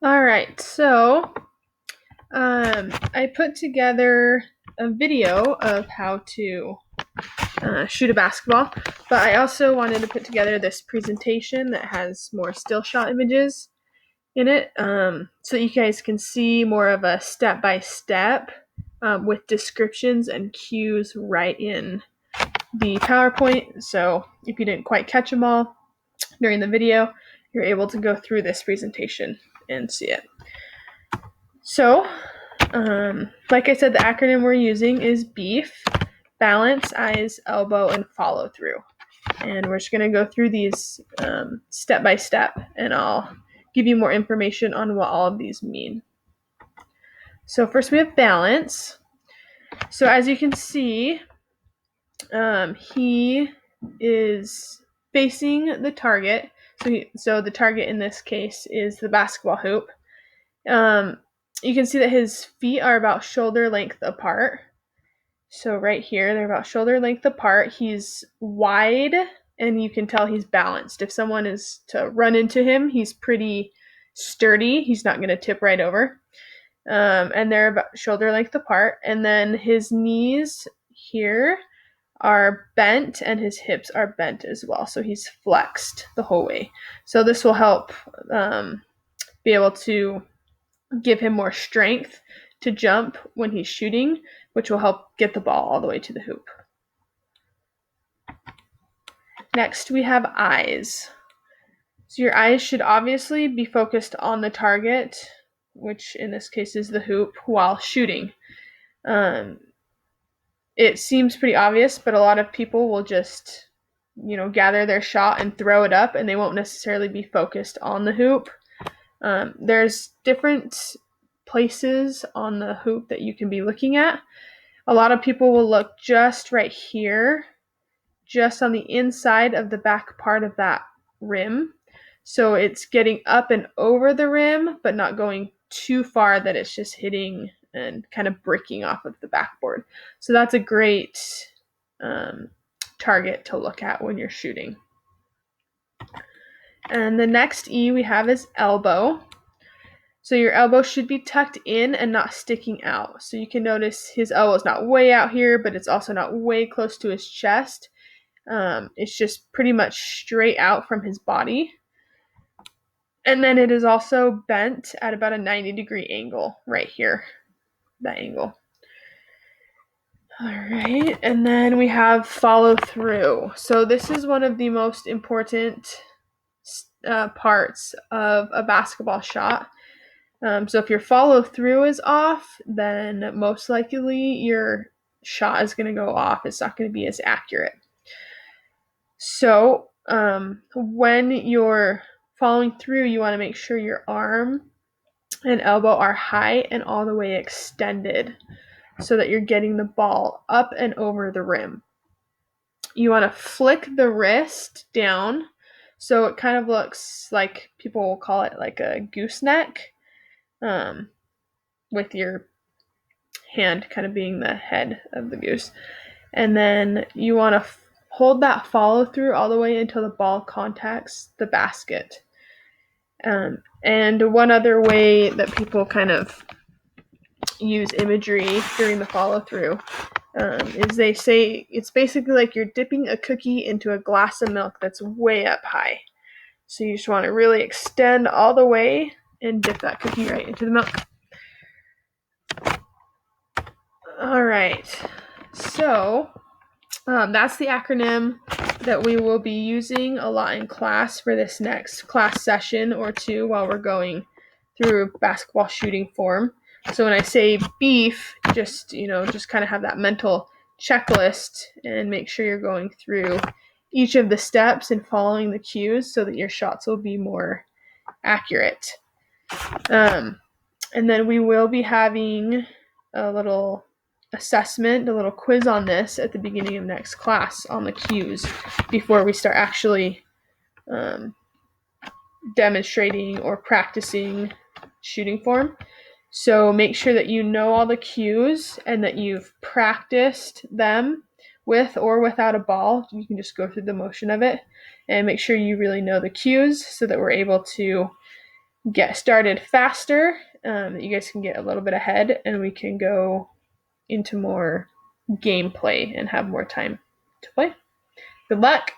All right, so I put together a video of how to shoot a basketball, but I also wanted to put together this presentation that has more still shot images in it, so you guys can see more of a step-by-step with descriptions and cues right in the PowerPoint. So if you didn't quite catch them all during the video, you're able to go through this presentation and see it. So, like I said, the acronym we're using is BEEF, balance, eyes, elbow, and follow through. And we're just going to go through these step by step, and I'll give you more information on what all of these mean. So first we have balance. So as you can see, he is facing the target. So the target in this case is the basketball hoop. You can see that his feet are about shoulder length apart. So right here, they're about shoulder length apart. He's wide, and you can tell he's balanced. If someone is to run into him, he's pretty sturdy. He's not going to tip right over. And they're about shoulder length apart. And then his knees here are bent, and his hips are bent as well. So he's flexed the whole way. So this will help be able to give him more strength to jump when he's shooting, which will help get the ball all the way to the hoop. Next, we have eyes. So your eyes should obviously be focused on the target, which in this case is the hoop, while shooting. It seems pretty obvious, but a lot of people will just, gather their shot and throw it up, and they won't necessarily be focused on the hoop. There's different places on the hoop that you can be looking at. A lot of people will look just right here, just on the inside of the back part of that rim. So it's getting up and over the rim, but not going too far that it's just hitting and kind of breaking off of the backboard. So that's a great target to look at when you're shooting. And the next E we have is elbow. So your elbow should be tucked in and not sticking out. So you can notice his elbow is not way out here, but it's also not way close to his chest. It's just pretty much straight out from his body. And then it is also bent at about a 90-degree angle right here, that angle. All right, and then we have follow through. So this is one of the most important parts of a basketball shot. So if your follow through is off, then most likely your shot is going to go off. It's not going to be as accurate. So when you're following through, you want to make sure your arm and elbow are high and all the way extended so that you're getting the ball up and over the rim. You want to flick the wrist down so it kind of looks like, people will call it like a gooseneck, with your hand kind of being the head of the goose. And then you want to hold that follow through all the way until the ball contacts the basket. And one other way that people kind of use imagery during the follow through is they say it's basically like you're dipping a cookie into a glass of milk that's way up high. So you just want to really extend all the way and dip that cookie right into the milk. All right, so that's the acronym that we will be using a lot in class for this next class session or two while we're going through basketball shooting form. So when I say BEEF, just kind of have that mental checklist and make sure you're going through each of the steps and following the cues so that your shots will be more accurate. And then we will be having a little assessment, a little quiz on this at the beginning of next class on the cues before we start actually demonstrating or practicing shooting form. So make sure that you know all the cues and that you've practiced them with or without a ball. You can just go through the motion of it and make sure you really know the cues so that we're able to get started faster, that you guys can get a little bit ahead, and we can go into more gameplay and have more time to play. Good luck.